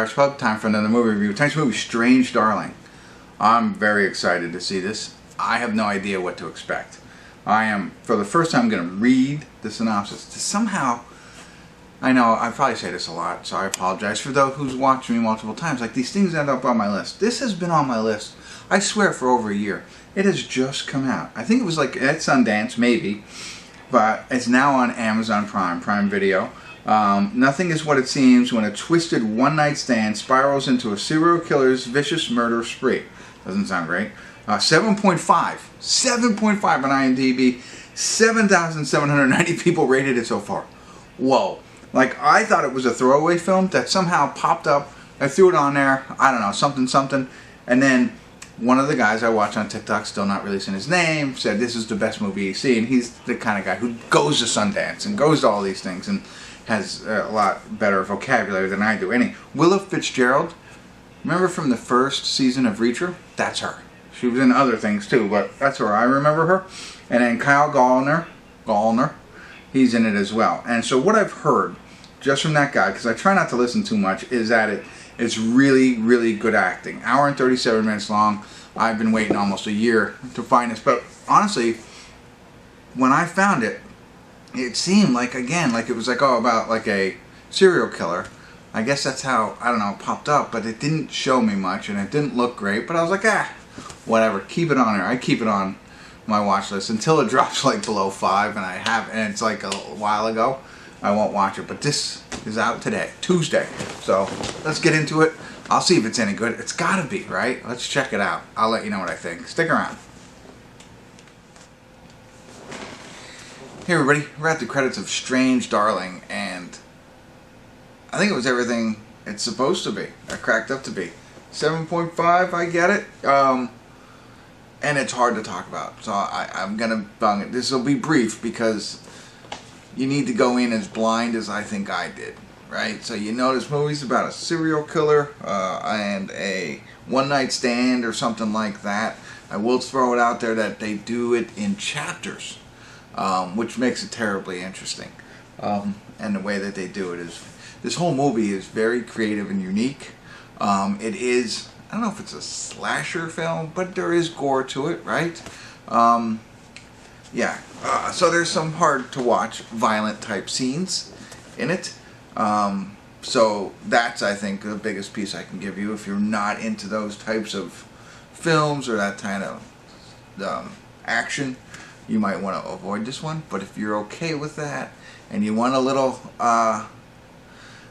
Trash Pub. Time for another movie review. Tonight's movie, Strange Darling. I'm very excited to see this. I have no idea what to expect. I am, for the first time, going to read the synopsis. Somehow, I know I probably say this a lot, so I apologize for those who's watched me multiple times. Like, these things end up on my list. This has been on my list, I swear, for over a year. It has just come out. I think it was like at Sundance, maybe, but it's now on Amazon Prime Video. Nothing is what it seems when a twisted one-night stand spirals into a serial killer's vicious murder spree. Doesn't sound great. 7.5 on IMDb. 7,790 people rated it so far. Whoa. Like, I thought it was a throwaway film that somehow popped up. I threw it on there. I don't know, something. And then one of the guys I watch on TikTok, still not releasing his name, said this is the best movie he's seen. He's the kind of guy who goes to Sundance and goes to all these things and has a lot better vocabulary than I do. Willa Fitzgerald, remember from the first season of Reacher? That's her. She was in other things too, but that's where I remember her. And then Kyle Gallner, he's in it as well. And so what I've heard, just from that guy, because I try not to listen too much, is that it's really, really good acting. Hour and 37 minutes long. I've been waiting almost a year to find this. But honestly, when I found it, it seemed like, again, like it was like, oh, about like a serial killer. I guess that's how, I don't know, it popped up. But it didn't show me much, and it didn't look great. But I was like, whatever, keep it on there. I keep it on my watch list until it drops like below 5, and it's like a while ago. I won't watch it, but this is out today, Tuesday. So let's get into it. I'll see if it's any good. It's gotta be, right? Let's check it out. I'll let you know what I think. Stick around. Hey everybody, we're at the credits of Strange Darling, and I think it was everything it's supposed to be. It cracked up to be. 7.5, I get it. And it's hard to talk about, so I'm gonna bung it. This will be brief because you need to go in as blind as I think I did, right? So you know this movie's about a serial killer and a one-night stand or something like that. I will throw it out there that they do it in chapters, which makes it terribly interesting. And the way that they do it is, this whole movie is very creative and unique. It is, I don't know if it's a slasher film, but there is gore to it, right? Yeah, so there's some hard to watch violent type scenes in it. So that's, I think, the biggest piece I can give you. If you're not into those types of films or that kind of action, you might want to avoid this one. But if you're okay with that and you want a little, I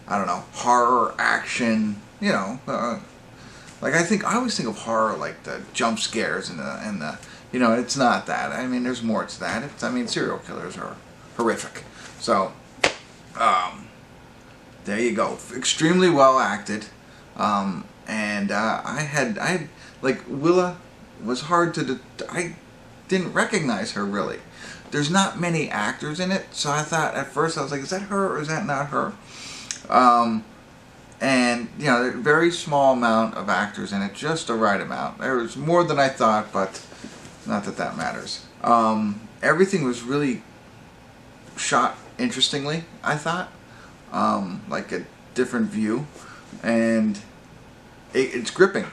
don't know, horror action, you know, like I always think of horror like the jump scares and the you know, it's not that. I mean, there's more to that. Serial killers are horrific. So, there you go. Extremely well acted. And I had like, Willa was hard to, I didn't recognize her really. There's not many actors in it, so I thought at first, I was like, is that her or is that not her? And, you know, a very small amount of actors in it, just the right amount. There was more than I thought, but not that that matters. Everything was really shot interestingly, I thought. Like a different view. And it's gripping.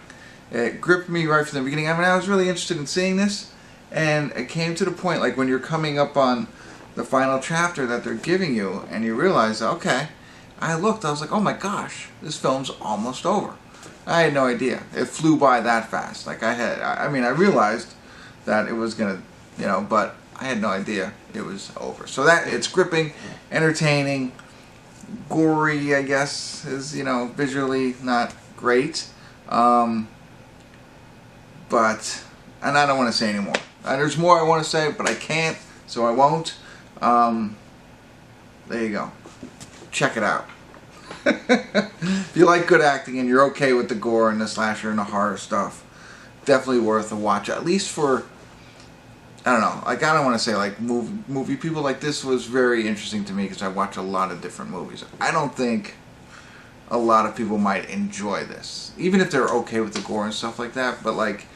It gripped me right from the beginning. I mean, I was really interested in seeing this. And it came to the point, like when you're coming up on the final chapter that they're giving you, and you realize, okay, I looked, I was like, oh my gosh, this film's almost over. I had no idea. It flew by that fast. Like I realized that it was gonna, you know, but I had no idea it was over. So that, it's gripping, entertaining, gory, I guess, is, you know, visually not great. But, and I don't want to say anymore. There's more I want to say, but I can't, so I won't. There you go. Check it out. If you like good acting and you're okay with the gore and the slasher and the horror stuff, definitely worth a watch. At least for, I don't know, like, I don't want to say like movie people. Like, this was very interesting to me because I watch a lot of different movies. I don't think a lot of people might enjoy this, even if they're okay with the gore and stuff like that. But like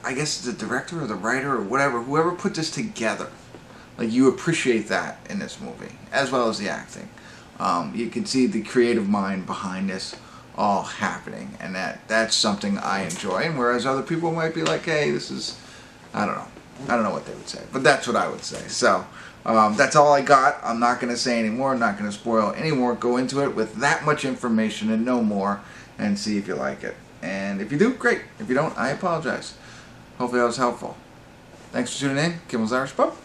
I guess the director or the writer or whatever, whoever put this together, like, you appreciate that in this movie, as well as the acting. You can see the creative mind behind this all happening, and that's something I enjoy. And whereas other people might be like, hey, this is, I don't know what they would say, but that's what I would say. So that's all I got. I'm not going to say any more. I'm not going to spoil any more. Go into it with that much information and no more, and see if you like it. And if you do, great. If you don't, I apologize. Hopefully that was helpful. Thanks for tuning in. Kimmel's Irish Pub.